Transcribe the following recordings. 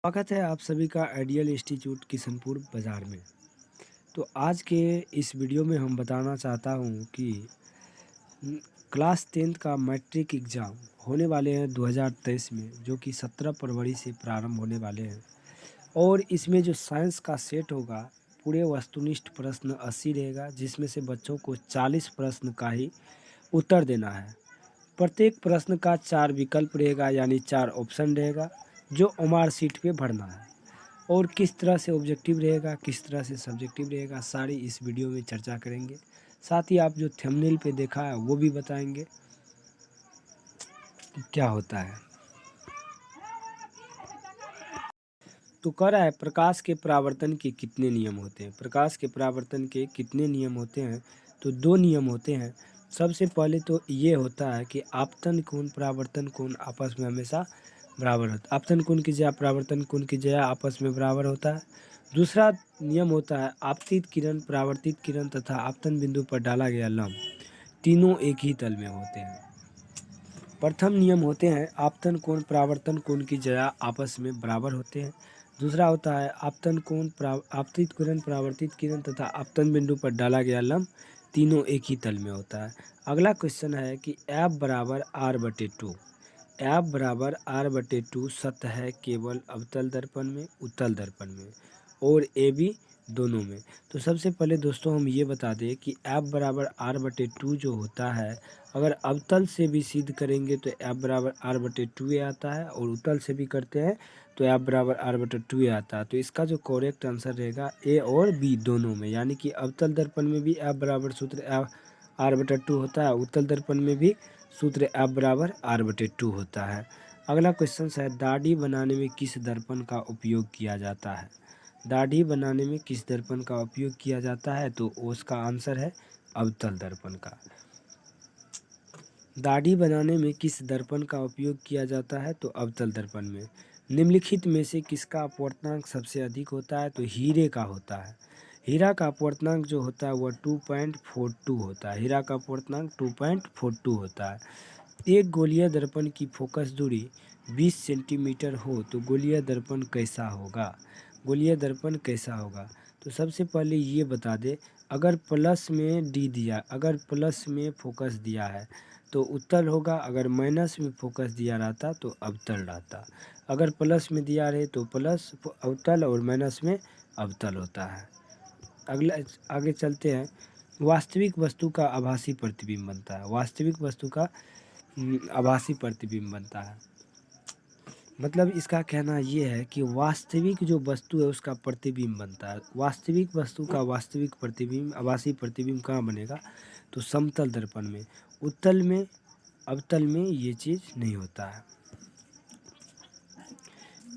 स्वागत है आप सभी का आइडियल इंस्टीट्यूट किशनपुर बाज़ार में। तो आज के इस वीडियो में हम बताना चाहता हूँ कि उम, क्लास 10th का मैट्रिक एग्ज़ाम होने वाले हैं 2023 में, जो कि 17 फरवरी से प्रारंभ होने वाले हैं। और इसमें जो साइंस का सेट होगा, पूरे वस्तुनिष्ठ प्रश्न 80 रहेगा, जिसमें से बच्चों को 40 प्रश्न का ही उत्तर देना है। प्रत्येक प्रश्न का 4 विकल्प रहेगा, यानी 4 ऑप्शन रहेगा, जो ओमार शीट पे भरना है। और किस तरह से ऑब्जेक्टिव रहेगा, किस तरह से सब्जेक्टिव रहेगा, सारी इस वीडियो में चर्चा करेंगे। साथ ही आप जो थंबनेल पे देखा है वो भी बताएंगे कि क्या होता है। तो कह रहा है प्रकाश के परावर्तन के कितने नियम होते हैं। प्रकाश के परावर्तन के कितने नियम होते हैं, तो 2 नियम होते हैं। सबसे पहले तो ये होता है कि आपतन कोण परावर्तन कोण आपस में हमेशा बराबर होता है। आपतन कोण की जगह परावर्तन कोण की जगह आपस में बराबर होता है। दूसरा नियम होता है आपतित किरण, परावर्तित किरण तथा आपतन बिंदु पर डाला गया लंब तीनों एक ही तल में होते हैं। प्रथम नियम होते हैं आपतन कोण परावर्तन कोण की जया आपस में बराबर होते हैं। दूसरा होता है आपतन कोण आपतित किरण, परावर्तित किरण तथा आपतन बिंदु पर डाला गया लंब तीनों एक ही तल में होता है। अगला क्वेश्चन है कि एफ बराबर आर बटे टू। एफ बराबर आर बटे टू सत्य है केवल अवतल दर्पण में, उत्तल दर्पण में और ए बी दोनों में। तो सबसे पहले दोस्तों हम ये बता दें कि एफ बराबर आर बटे टू जो होता है, अगर अवतल से भी सिद्ध करेंगे तो एफ बराबर आर बटे टू ए आता है, और उत्तल से भी करते हैं तो एफ बराबर आर बटे टू ए आता है। तो इसका जो करेक्ट आंसर रहेगा ए और बी दोनों में, यानी कि अवतल दर्पण में भी एफ बराबर सूत्र एफ आर बटे टू होता है, उत्तल दर्पण में भी सूत्र एफ बराबर आर बटे टू होता है। अगला क्वेश्चन है दाढ़ी बनाने में किस दर्पण का उपयोग किया जाता है। दाढ़ी बनाने में किस दर्पण का उपयोग किया जाता है, तो उसका आंसर है अवतल दर्पण का। दाढ़ी बनाने में किस दर्पण का उपयोग किया जाता है, तो अवतल दर्पण में। निम्नलिखित में से किसका अपवर्तनांक सबसे अधिक होता है, तो हीरे का होता है। हीरा का अपवर्तनांक जो होता है वह 2.42 होता है। हीरा का अपवर्तनांक 2.42 होता है। एक गोलीय दर्पण की फोकस दूरी 20 सेंटीमीटर हो तो गोलीय दर्पण कैसा होगा। गोलीय दर्पण कैसा होगा, तो सबसे पहले ये बता दे, अगर प्लस में डी दिया, अगर प्लस में फोकस दिया है तो उत्तल होगा, अगर माइनस में फोकस दिया रहता तो अवतल रहता। अगर प्लस में दिया रहे तो प्लस अवतल और माइनस में अवतल होता है। अगला आगे चलते हैं। वास्तविक वस्तु का आभासी प्रतिबिंब बनता है। वास्तविक वस्तु का आभासी प्रतिबिंब बनता है। मतलब इसका कहना ये है कि वास्तविक जो वस्तु है उसका प्रतिबिंब बनता है। वास्तविक वस्तु का वास्तविक प्रतिबिंब, आभासी प्रतिबिंब कहाँ बनेगा, तो समतल दर्पण में। उत्तल में, अवतल में ये चीज़ नहीं होता है।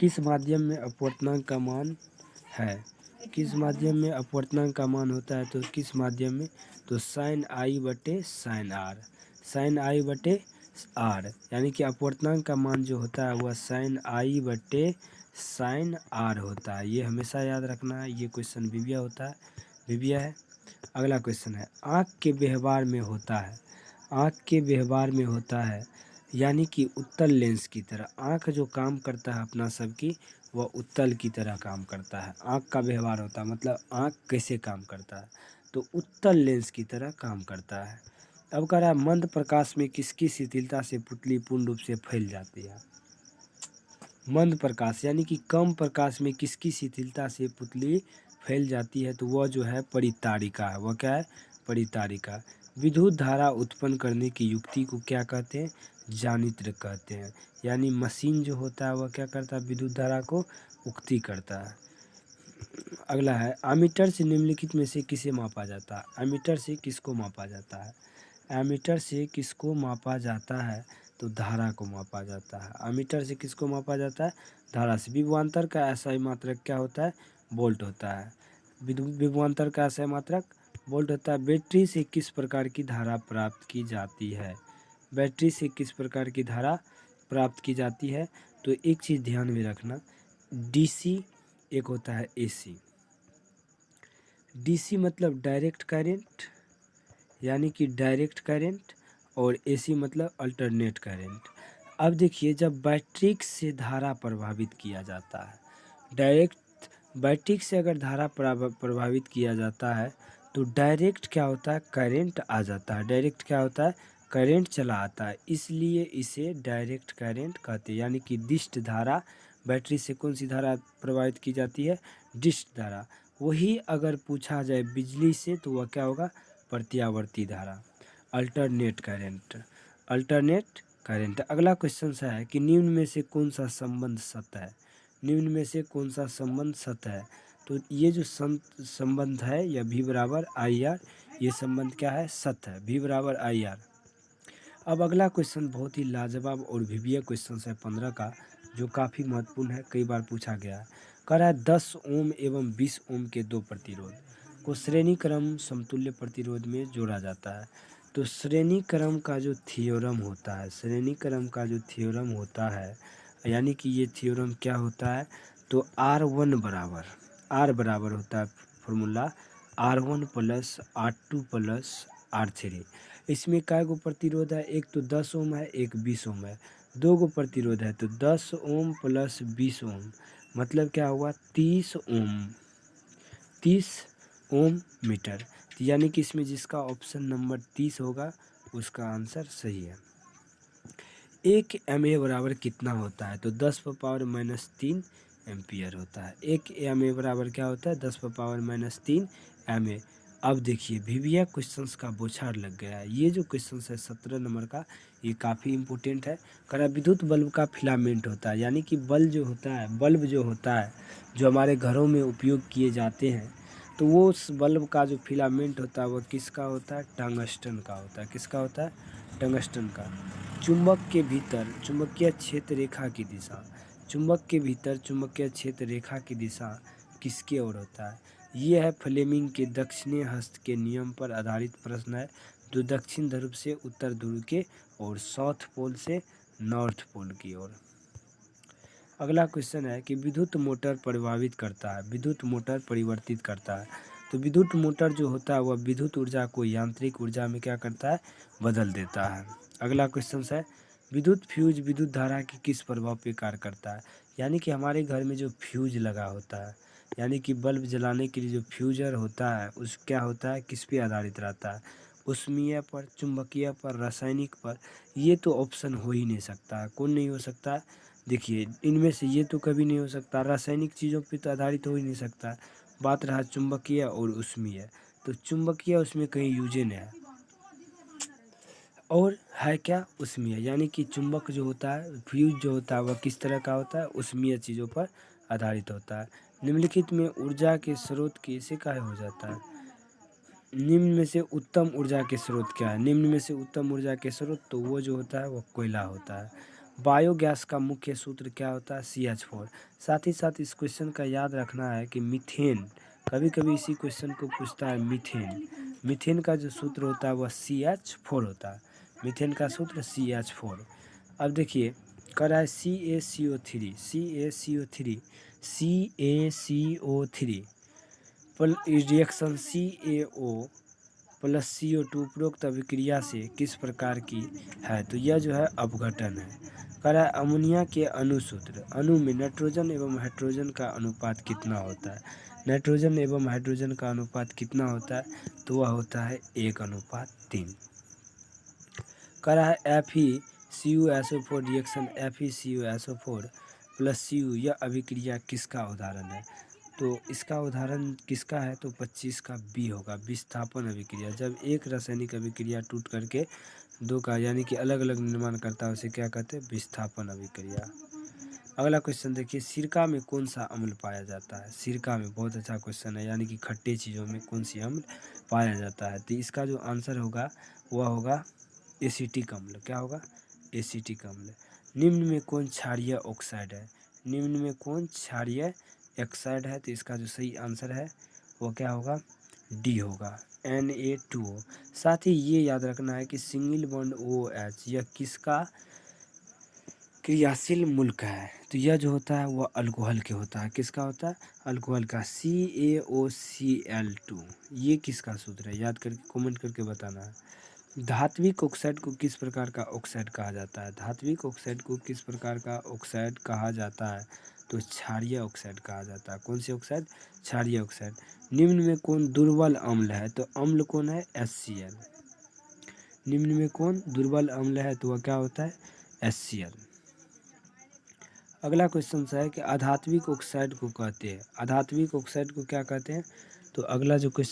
किस माध्यम में अपवर्तनांक का मान है। किस माध्यम में अपवर्तनांक का मान होता है, तो किस माध्यम में, तो साइन आई बटे साइन आर। साइन आई बटे आर, यानी कि अपवर्तनांक का मान जो होता है वह साइन आई बटे साइन आर होता है। ये हमेशा याद रखना है। ये क्वेश्चन विविया होता है, विविया है। अगला क्वेश्चन है आँख के व्यवहार में होता है। आँख के व्यवहार में होता है, यानी कि उत्तल लेंस की तरह। आँख जो काम करता है अपना सबकी, वह उत्तल की तरह काम करता है। आँख का व्यवहार होता है, मतलब आँख कैसे काम करता है, तो उत्तल लेंस की तरह काम करता है। अब कह रहा है मंद प्रकाश में किसकी शिथिलता से पुतली पूर्ण रूप से फैल जाती है। मंद प्रकाश यानी कि कम प्रकाश में किसकी शिथिलता से पुतली फैल जाती है, तो वह जो है परितारिका है। वह क्या है, परितारिका। विद्युत धारा उत्पन्न करने की युक्ति को क्या कहते हैं, जानित्र कहते हैं। यानी मशीन जो होता है वह क्या करता है, विद्युत धारा को उक्ति करता है। अगला है एमीटर से निम्नलिखित में से किसे मापा जाता है। एमीटर से किसको मापा जाता है। एमीटर से किसको मापा जाता है, तो धारा को मापा जाता है। एमीटर से किसको मापा जाता है, धारा से। विभवांतर का ऐसा ही मात्रक क्या होता है, वोल्ट होता है। विभवांतर का ऐसा मात्रक वोल्ट होता है। बैटरी से किस प्रकार की धारा प्राप्त की जाती है। बैटरी से किस प्रकार की धारा प्राप्त की जाती है, तो एक चीज़ ध्यान में रखना, डीसी एक होता है एसी। डीसी मतलब डायरेक्ट करंट, यानी कि डायरेक्ट करंट, और एसी मतलब अल्टरनेट करंट। अब देखिए जब बैटरी से धारा प्रभावित किया जाता है, डायरेक्ट बैटरी से अगर धारा प्रभावित किया जाता है तो डायरेक्ट क्या होता है, करंट आ जाता है। डायरेक्ट क्या होता है, करंट चला आता है, इसलिए इसे डायरेक्ट करंट कहते हैं। यानी कि डिस्ट धारा, बैटरी से कौन सी धारा प्रभावित की जाती है, डिस्ट धारा। वही अगर पूछा जाए बिजली से तो वह क्या होगा, प्रत्यावर्ती धारा, अल्टरनेट करंट, अल्टरनेट करंट। अगला क्वेश्चन सा है कि निम्न में से कौन सा संबंध सत्य है, निम्न में से कौन सा संबंध सत्य है। तो ये जो संबंध है या V बराबर आई आर, ये संबंध क्या है, सत्य है, V बराबर आई आर। अब अगला क्वेश्चन बहुत ही लाजवाब और भिविया क्वेश्चन है 15 का, जो काफ़ी महत्वपूर्ण है, कई बार पूछा गया है। कह रहा है 10 ओम एवं 20 ओम के दो प्रतिरोध को श्रेणी क्रम समतुल्य प्रतिरोध में जोड़ा जाता है। तो श्रेणी क्रम का जो थ्योरम होता है, श्रेणी क्रम का जो थ्योरम होता है, यानी कि ये थ्योरम क्या होता है, तो आर बराबर होता है formula R1 plus R2 plus R3। इसमें काय गो प्रतिरोध है, एक तो 10 ओम है, एक 20 ओम है। दो गो प्रतिरोध है, तो 10 ओम प्लस 20 ओम मतलब क्या हुआ, 30 ओम, 30 ओम मीटर। तो यानी कि इसमें जिसका ऑप्शन नंबर 30 होगा उसका आंसर सही है। 1 MA बराबर कितना होता है, तो 10⁻³ एम्पियर होता है। 1 MA बराबर क्या होता है, 10⁻³ MA। अब देखिए भिविया क्वेश्चंस का बौछार लग गया है। ये जो क्वेश्चन है 17 नंबर का, ये काफ़ी इंपॉर्टेंट है। करा विद्युत बल्ब का फिलामेंट होता है, यानी कि बल्ब जो होता है, बल्ब जो होता है जो हमारे घरों में उपयोग किए जाते हैं, तो वो उस बल्ब का जो फिलामेंट होता है वो किसका होता है, टंगस्टन का होता है। किसका होता है, टंगस्टन का। चुंबक के भीतर चुंबकीय क्षेत्र रेखा की दिशा, चुंबक के भीतर चुंबकीय क्षेत्र रेखा की दिशा किसकी ओर होता है। ये है फ्लेमिंग के दक्षिणी हस्त के नियम पर आधारित प्रश्न है, जो दक्षिण ध्रुव से उत्तर ध्रुव के और साउथ पोल से नॉर्थ पोल की ओर। अगला क्वेश्चन है कि विद्युत मोटर प्रभावित करता है, विद्युत मोटर परिवर्तित करता है। तो विद्युत मोटर जो होता है वह विद्युत ऊर्जा को यांत्रिक ऊर्जा में क्या करता है, बदल देता है। अगला क्वेश्चन है विद्युत फ्यूज विद्युत धारा के किस प्रभाव पे कार्य करता है। यानी कि हमारे घर में जो फ्यूज लगा होता है, यानी कि बल्ब जलाने के लिए जो फ्यूजर होता है, उस क्या होता है, किस पे आधारित रहता है, उष्मीय पर, चुंबकीय पर, रासायनिक पर। ये तो ऑप्शन हो ही नहीं सकता है, कौन नहीं हो सकता है, देखिए इनमें से ये तो कभी नहीं हो सकता, रासायनिक चीज़ों पे तो आधारित हो ही नहीं सकता। बात रहा चुंबकीय और उष्मीय, तो चुंबकीय उसमें कहीं यूजेन है, और है क्या, उष्मीय। यानी कि चुंबक जो होता है, फ्यूज जो होता है वह किस तरह का होता है, उष्मीय चीज़ों पर आधारित होता है। निम्नलिखित में ऊर्जा के स्रोत कैसे काहे हो जाता है, निम्न में से उत्तम ऊर्जा के स्रोत क्या है, निम्न में से उत्तम ऊर्जा के स्रोत, तो वो जो होता है वो कोयला होता है। बायोगैस का मुख्य सूत्र क्या होता है, CH4। साथ ही साथ इस क्वेश्चन का याद रखना है कि मीथेन, कभी कभी इसी क्वेश्चन को पूछता है मीथेन, मीथेन का जो सूत्र होता है वह CH4 होता है, मीथेन का सूत्र CH4। अब देखिए कह रहा है CaCO3, CaCO3, CaCO3 reaction CaO plus CO2 उपरोक्त अभिक्रिया से किस प्रकार की है, तो यह जो है अपघटन है। कह रहा है अमोनिया के अणुसूत्र, अणु में नाइट्रोजन एवं हाइड्रोजन का अनुपात कितना होता है, नाइट्रोजन एवं हाइड्रोजन का अनुपात कितना होता है, तो वह होता है 1:3। कह रहा है FeCuSO4 reaction FeCuSO4 plus Cu, यह अभिक्रिया किसका उदाहरण है, तो इसका उदाहरण किसका है, तो 25 का बी होगा, विस्थापन अभिक्रिया। जब एक रासायनिक अभिक्रिया टूट करके दो का यानी कि अलग अलग निर्माण करता है उसे क्या कहते हैं, विस्थापन अभिक्रिया। अगला क्वेश्चन देखिए सिरका में कौन सा अम्ल पाया जाता है, सिरका में, बहुत अच्छा क्वेश्चन है, यानी कि खट्टे चीज़ों में कौन सी अम्ल पाया जाता है, तो इसका जो आंसर होगा वह होगा एसिटिक अम्ल। क्या होगा, एसिटिक अम्ल। निम्न में कौन क्षारीय ऑक्साइड है, निम्न में कौन क्षारीय ऑक्साइड है, तो इसका जो सही आंसर है वो क्या होगा, डी होगा, Na2O। साथ ही ये याद रखना है कि सिंगल बॉन्ड OH यह किसका क्रियाशील मूलक है, तो यह जो होता है वह अल्कोहल के होता है, किसका होता है, अल्कोहल का, CaOCl2। ये किसका सूत्र है, याद करके कमेंट करके बताना है। धात्विक ऑक्साइड को किस प्रकार का ऑक्साइड कहा जाता है, धात्विक ऑक्साइड को किस प्रकार का ऑक्साइड कहा जाता है, तो क्षारीय ऑक्साइड कहा जाता है। कौन सी ऑक्साइड? क्षारीय ऑक्साइड। निम्न में कौन दुर्बल अम्ल है? तो अम्ल कौन है? HCl। निम्न में कौन दुर्बल अम्ल है? तो वह क्या होता है? HCl। अगला क्वेश्चन है कि आधात्विक ऑक्साइड को कहते हैं। आधात्विक ऑक्साइड को क्या कहते हैं? तो अगला जो क्वेश्चन